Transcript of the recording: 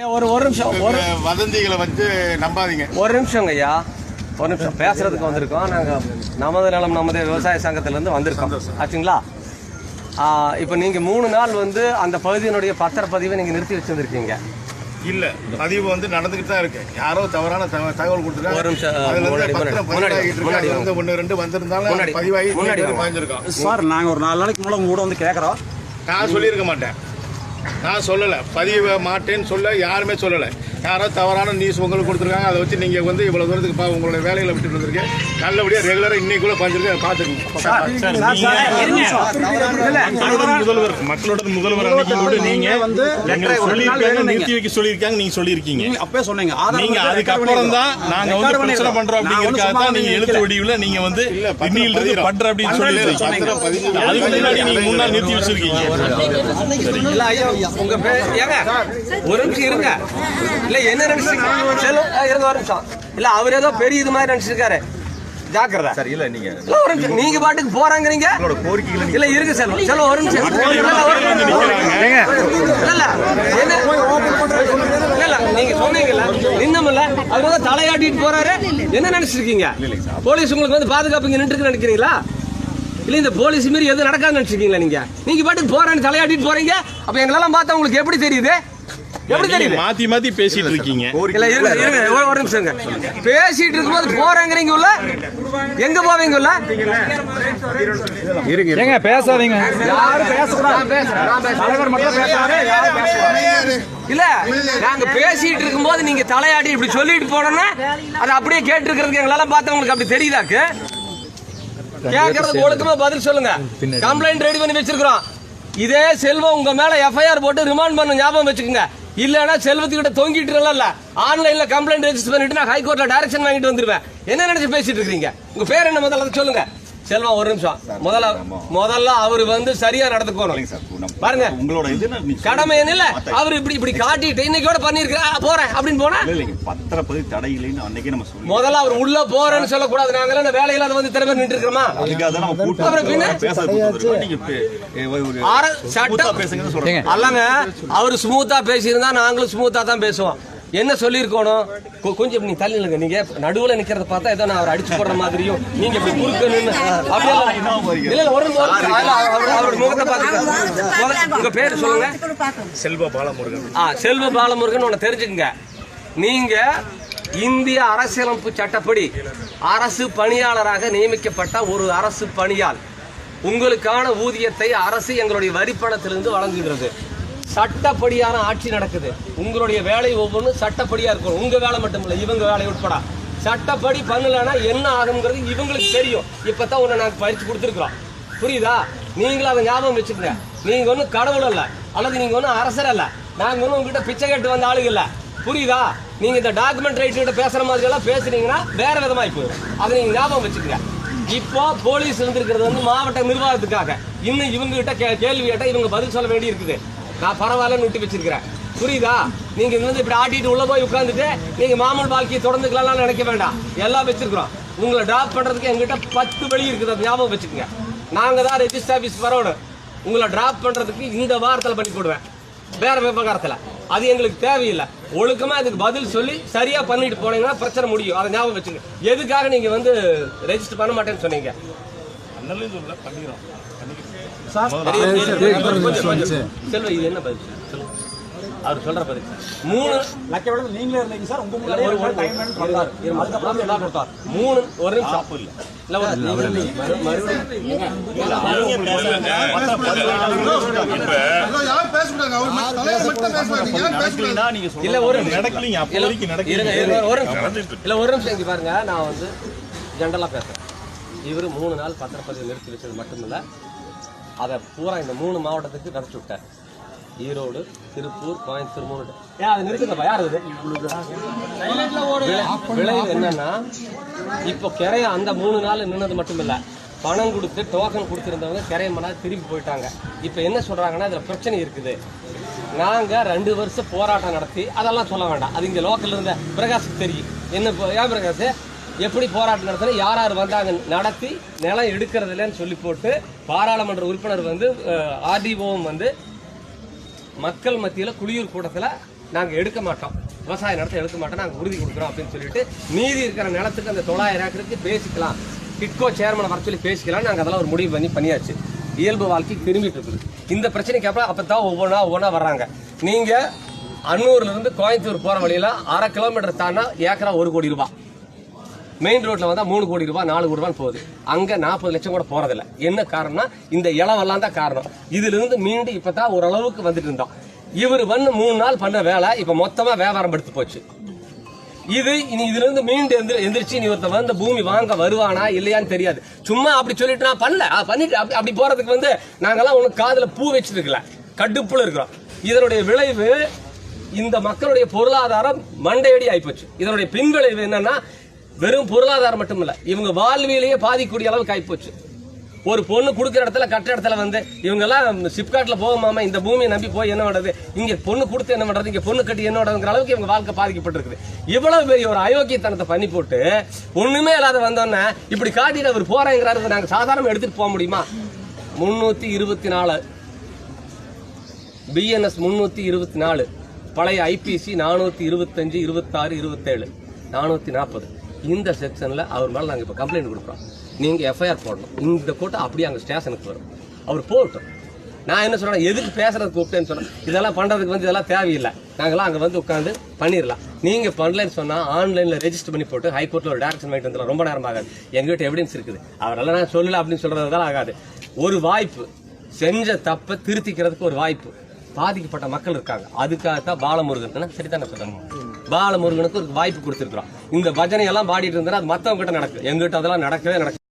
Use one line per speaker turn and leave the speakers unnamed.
ஒரு நிமிஷம்
வதந்திகளை வச்சு நம்பாதீங்க.
ஒரு நிமிஷம் ஐயா, ஒரு நிமிஷம் பேசுறதுக்கு வந்திருக்கோம். நாங்கள் நமது நலம் நமது விவசாய சங்கத்திலேருந்து வந்திருக்கோம் ஆச்சுங்களா. இப்போ நீங்கள் 3 நாள் அந்த பகுதியினுடைய பத்திரப்பதிவை நீங்கள் நிறுத்தி வச்சுருந்துருக்கீங்க.
இல்ல, பதிவு நடந்துகிட்டு தான் இருக்கு. யாரோ தவறான தகவல் கொடுத்துருக்காங்க.
ஒரு நிமிஷம்
ஒன்று ரெண்டு வந்திருந்தாலும் பதிவாகி வாங்கியிருக்கோம்
சார். நாங்கள் ஒரு 4 நாளைக்கு மூலம் கூட கேட்குறோம்.
நான் சொல்லியிருக்க மாட்டேன், நான் சொல்லலை, பதிவு மாட்டேன்னு சொல்ல யாருமே சொல்லலை. யாரோ தவறான நியூஸ் உங்களுக்கு கொடுத்துருக்காங்க. அதை வச்சு நீங்கள் இவ்வளோ தூரத்துக்கு உங்களுடைய வேலைகளை விட்டுட்டு வந்திருக்கேன். நல்லபடியாக ரெகுலராக இன்னைக்குள்ள பார்த்துருக்கேன், பார்த்துக்கோங்க.
முதல்வர் மக்களோட முதல்வர் அன்னைக்கு நீங்க நிறுத்தி வைக்க சொல்லியிருக்காங்க. நீங்க சொல்லியிருக்கீங்க,
அப்பவே சொன்னீங்க.
நீங்க அதுக்கப்புறம் தான் நாங்க பிரச்சனை பண்றோம் அப்படிங்கிறதுக்காக தான் நீங்க எழுத்து வடிவில் நீங்க இன்னிலிருந்து பண்ற அப்படின்னு சொல்லியிருக்கீங்க. அதுக்கு முன்னாடி நீங்க 3 நாள் நிறுத்தி வச்சிருக்கீங்க.
உங்க பேர் ஏங்க? ஒரு நிமிஷம் இருங்க. இல்ல என்ன நினைச்சிருங்க இருங்க, ஒரு நிமிஷம். இல்ல அவர் ஏதோ பெரிய இது மாதிரி நினைச்சிருக்காரு, ஜாக்கிரதா.
சரி, இல்ல நீங்க
நீங்க பாட்டுக்கு போறாங்கறீங்க. இல்ல இருக்கு செல்வம், செல்வம் ஒரு நிமிஷம். இல்ல நீங்க சொன்னீங்கல்ல இன்னும்ல அவர் தலையாட்டிட்டு போறாரு, என்ன நினைச்சிருக்கீங்க? போலீஸ் உங்களுக்கு பாதுகாப்பு இங்க நின்று நினைக்கிறீங்களா? இல்ல இந்த போலீஸ் மாரி எதுவும் நடக்காதுன்னு நினைச்சிருக்கீங்களா? நீங்க பாட்டுக்கு போறேன்னு தலையாட்டிட்டு போறீங்க. அப்ப எங்களெல்லாம் பார்த்தா உங்களுக்கு எப்படி தெரியுது? எப்படி தெரியுது?
மாத்தி மாத்தி பேசிட்டு இருக்கீங்க.
இல்ல இருங்க ஒரு நிமிஷம். பேசிட்டு இருக்கும்போது போறேங்கறீங்க உள்ள, எங்க போவீங்க உள்ள?
இருங்க இருங்க, பேசாதீங்க. யாரும் பேசக்கூடாது. தலைவர் மட்டும் பேசாதே, யாரும் பேசக்கூடாது.
இல்ல நாங்க பேசிட்டு இருக்கும்போது நீங்க தலையாடி இப்படி சொல்லிட்டு போனோம்னா அதை அப்படியே கேட்டு இருக்கிறதுக்கு எங்களால பார்த்தா உங்களுக்கு அப்படி தெரியுதாக்கு? கேட்கறதுக்கு ஒழுக்கமா பதில் சொல்லுங்க. கம்ப்ளைண்ட் ரெடி பண்ணி வச்சிருக்கிறோம். இதே செல்வம் உங்க மேல எஃப்ஐஆர் போட்டு ரிமாண்ட் பண்ண ஞாபகம் வச்சுக்கோங்க. இல்லன்னா செல்வத்துக்கிட்ட தொங்கிட்டு இல்ல, ஆன்லைன்ல கம்ப்ளைண்ட் ரெஜிஸ்டர் பண்ணிட்டு நான் ஹைகோர்ட்ல டைரக்ஷன் வாங்கிட்டு வந்துருவேன். என்ன நினைச்சு பேசிட்டு இருக்கீங்க? உங்க பேர் என்ன முதல்ல சொல்லுங்க. செல்வம் ஒரு நிமிஷம். முதல்ல அவரு சரியா நடந்துக்கணும் பாருங்க.
உங்களோட
கடமை என்ன? அவரு இப்படி காட்டிட்டு இன்னைக்கோட பண்ணிருக்கா போறேன் அப்படின்னு போனா
பத்திரப்பதிவு தடை இல்லைன்னு அன்னைக்கே நம்ம சொல்லி
முதல்ல அவர் உள்ள போறேன்னு சொல்லக்கூடாது. நாங்க வேலையில திறமை நின்று இருக்கிறோமா? அல்லங்க அவரு ஸ்மூத்தா பேசியிருந்தா நாங்களும் ஸ்மூத்தா தான் பேசுவோம். என்ன சொல்லிருக்கணும்? கொஞ்சம் நீங்க தள்ளி நில்லுங்க. நீங்க நடுவுல நிக்கிறத பார்த்தா ஏதோ நான் அவர் அடிச்சு போடுற மாதிரியும் நீங்க இப்படி குறுக்க நின்னு இல்ல ஒரு முகத்தை பார்த்து உங்க பேரு சொல்லுங்க.
செல்வ பாலமுருகன்.
செல்வ பாலமுருகன் ஒன்னு தெரிஞ்சுக்கங்க. நீங்க இந்திய அரசியலமைப்பு சட்டப்படி அரசு பணியாளராக நியமிக்கப்பட்ட ஒரு அரசு பணியாள். உங்களுக்கான ஊதியத்தை அரசு எங்களுடைய வரிப்பணத்திலிருந்து வழங்குகிறது. சட்டப்படியான ஆட்சி நடக்குது. உங்களுடைய வேலை ஒவ்வொன்றும் சட்டப்படியா இருக்கும். உங்க வேலை மட்டும் இல்ல, இவங்க வேலை உட்பட சட்டப்படி பண்ணலன்னா என்ன ஆகுங்கிறது இவங்களுக்கு தெரியும். இப்பதான் ஒண்ணு நாங்க பயிற்சி கொடுத்துருக்கோம், புரியுதா? நீங்களும் அதை ஞாபகம் வச்சுக்கோங்க. நீங்க ஒன்னும் கடவுள் அல்ல, அல்லது நீங்க ஒன்னும் அரசர் அல்ல. நாங்க ஒன்னும் உங்ககிட்ட பிச்சை கேட்டு வந்த ஆளுங்க இல்ல, புரியுதா? நீங்க இந்த டாக்குமெண்ட் ரைட் கிட்ட பேசுற மாதிரி எல்லாம் பேசுறீங்கன்னா வேற விதமாய் போயிடும். அதை நீங்க ஞாபகம் வச்சுக்கோங்க. இப்போ போலீஸ் இருந்திருக்கிறது மாவட்ட நிர்வாகத்துக்காக. இன்னும் இவங்க கிட்ட கேள்வி கேட்டா இவங்க பதில் சொல்ல வேண்டி இருக்குது. நான் பரவாயில்லன்னு விட்டு வச்சிருக்கிறேன், புரியுதா? நீங்க இப்படி ஆட்டிட்டு உள்ள போய் உட்காந்துட்டு நீங்க மாமூல் வாழ்க்கையை தொடர்ந்துக்கலாம் நினைக்க வேண்டாம். எல்லாம் வச்சிருக்கிறோம். உங்களை டிராப் பண்றதுக்கு எங்கிட்ட 10 வழி இருக்குது, அது ஞாபகம் வச்சுக்கோங்க. நாங்க தான் ரெஜிஸ்டர் ஆபீஸ் வரணும். உங்களை டிராப் பண்றதுக்கு இந்த வாரத்தில் பண்ணி போடுவேன், வேற விவகாரத்தில். அது எங்களுக்கு தேவையில்லை. ஒழுக்கமா இதுக்கு பதில் சொல்லி சரியா பண்ணிட்டு போனீங்கன்னா பிரச்சனை முடியும். அதை ஞாபகம் வச்சுங்க. எதுக்காக நீங்க ரெஜிஸ்டர் பண்ண மாட்டேன்னு சொன்னீங்க? செல்வ இது என்ன பதில்? அவர் சொல்ற பதில் 3
லட்சம் நீங்களே இருந்தீங்க சார். உங்க
ஒரு நிமிஷம் பாருங்க. நான் ஜென்ரலா பேசுறேன். இவரு 3 நாள் பத்திரப்பதிவு நிறுத்தி வச்சது மட்டுமில்ல, அதை பூரா இந்த 3 மாவட்டத்துக்கு நடத்தி விட்டார். ஈரோடு, திருப்பூர், கோயம்புத்தூர் 3. அதை நிறுத்துங்கப்பா. யார் அது? விளைவு என்னன்னா, இப்போ கிரைய அந்த 3 நாள் நின்னது மட்டும் இல்ல, பணம் கொடுத்து டோக்கன் கொடுத்திருந்தவங்க கிரைய மணி திரும்பி போயிட்டாங்க. இப்போ என்ன சொல்றாங்கன்னா, இதுல பிரச்சனை இருக்குது. நாங்க 2 வருஷம் போராட்டம் நடத்தி அதெல்லாம் சொல்ல வேண்டாம். அது இங்க லோக்கல்ல இருந்த பிரகாஷுக்கு தெரியும். என்ன ஏன் பிரகாஷ் எப்படி போராட்டம் நடத்தின, யார் யார் வந்தாங்க நடத்தி நிலம் எடுக்கிறது இல்லைன்னு சொல்லி போட்டு பாராளுமன்ற உறுப்பினர் ஆர்டிஓவும் மக்கள் மத்தியில் குளியூர் கூட்டத்தில் நாங்க எடுக்க மாட்டோம், விவசாய நிலத்தை எடுக்க மாட்டோம், நாங்க உறுதி கொடுக்குறோம் அப்படின்னு சொல்லிட்டு மீதி இருக்கிற நிலத்துக்கு அந்த 900 ஏக்கருக்கு பேசிக்கலாம், கிட்கோ சேர்மனை வர சொல்லி பேசிக்கலாம். நாங்க அதெல்லாம் ஒரு முடிவு பண்ணியாச்சு. இயல்பு வாழ்க்கை திரும்பிட்டு இருக்குது. இந்த பிரச்சனைக்கு அப்புறம் அப்பதான் ஒவ்வொன்றா வர்றாங்க. நீங்க அன்னூர்ல இருந்து கோயம்புத்தூர் போற வழியில 1/2 கிலோமீட்டர் தாண்டா ஏக்கரா 1 கோடி ரூபாய், மெயின் ரோட்ல வந்தா 3 கோடி ரூபாய் 4 கோடி ரூபாய் போகுது. அங்க 40 லட்சம் கூட போறதில்ல. என்ன காரணம்னா இந்த இளவெல்லாம் தான் காரணம். இதுல இருந்து மீண்டு இப்பதான் ஓரளவுக்கு வந்துட்டு இருந்தோம். இவர் 3 நாள் பண்ண வேலை இப்ப மொத்தமா வியாபாரம் எடுத்து போச்சு. இதுல இருந்து மீண்டு எந்திரிச்சு நீ ஒருத்த வந்து பூமி வாங்க வருவானா இல்லையான்னு தெரியாது. சும்மா அப்படி சொல்லிட்டு நான் பண்ணிட்டு அப்படி போறதுக்கு நாங்கெல்லாம் உனக்கு காதுல பூ வச்சிட்டு இருக்கல, கடுப்புல இருக்கிறோம். இதனுடைய விளைவு இந்த மக்களுடைய பொருளாதாரம் மண்டையடி ஆயிப்போச்சு. இதனுடைய பின்விளைவு என்னன்னா வெறும் பொருளாதாரம் மட்டும் இல்ல, இவங்க வாழ்வியலையே பாதிக்கூடிய அளவுக்கு ஆயிப்போச்சு. ஒரு பொண்ணு கொடுக்குற இடத்துல கட்ட இடத்துல இவங்க எல்லாம் சிப்காட்ல போகாம இந்த பூமியை நம்பி போய் என்ன பண்றது, இங்க பொண்ணு கொடுத்து என்ன பண்றது, இங்க பொண்ணு கட்டி என்ன பண்றதுங்கிற அளவுக்கு இவங்க வாழ்க்கை பாதிக்கப்பட்டிருக்குது. இவ்வளவு பெரிய ஒரு அயோக்கியத்தனத்தை பண்ணி போட்டு ஒண்ணுமே இல்லாத வந்தோன்னா இப்படி காட்டிட்டு அவர் போறாங்கிறாரு. நாங்க சாதாரண எடுத்துட்டு போக முடியுமா? 324 பிஎன்எஸ் 324, பழைய ஐபிசி 425, 26, 27, 440 இந்த செக்ஷன்ல அவர் மேல நாங்க இப்ப கம்ப்ளைண்ட் கொடுக்குறோம். நீங்க எஃப்ஐஆர் போடணும். இந்த கூட்டம் அப்படியே அங்க ஸ்டேஷனுக்கு வரும். அவர் போகட்டும். நான் என்ன சொல்றேன், எதுக்கு பேசுறது கூப்பிட்டேன்னு சொன்னேன். இதெல்லாம் பண்றதுக்கு இதெல்லாம் தேவையில்லை. நாங்களாம் அங்க உட்காந்து பண்ணிடலாம். நீங்க பண்ணலன்னு சொன்னா ஆன்லைன்ல ரெஜிஸ்டர் பண்ணி போட்டு ஹைகோர்ட்ல ஒரு டைரக்ஷன் வாங்கிட்டு வந்துடலாம். ரொம்ப நேரம் ஆகாது. எங்ககிட்ட எவிடன்ஸ் இருக்குது. அவரெல்லாம் நான் சொல்லல அப்படின்னு சொல்றதுதான் ஆகாது. ஒரு வாய்ப்பு, செஞ்ச தப்ப திருத்திக்கிறதுக்கு ஒரு வாய்ப்பு. பாதிக்கப்பட்ட மக்கள் இருக்காங்க. அதுக்காகத்தான் பாலமுருகன் சரிதானே சொல்றாங்க, பாலமுருகனுக்கு ஒரு வாய்ப்பு கொடுத்திருக்கிறோம். இந்த பஜனை எல்லாம் பாடிட்டு இருந்தா அது மத்தவங்க கிட்ட நடக்குது, எங்கிட்ட அதெல்லாம் நடக்கவே நடக்கும்.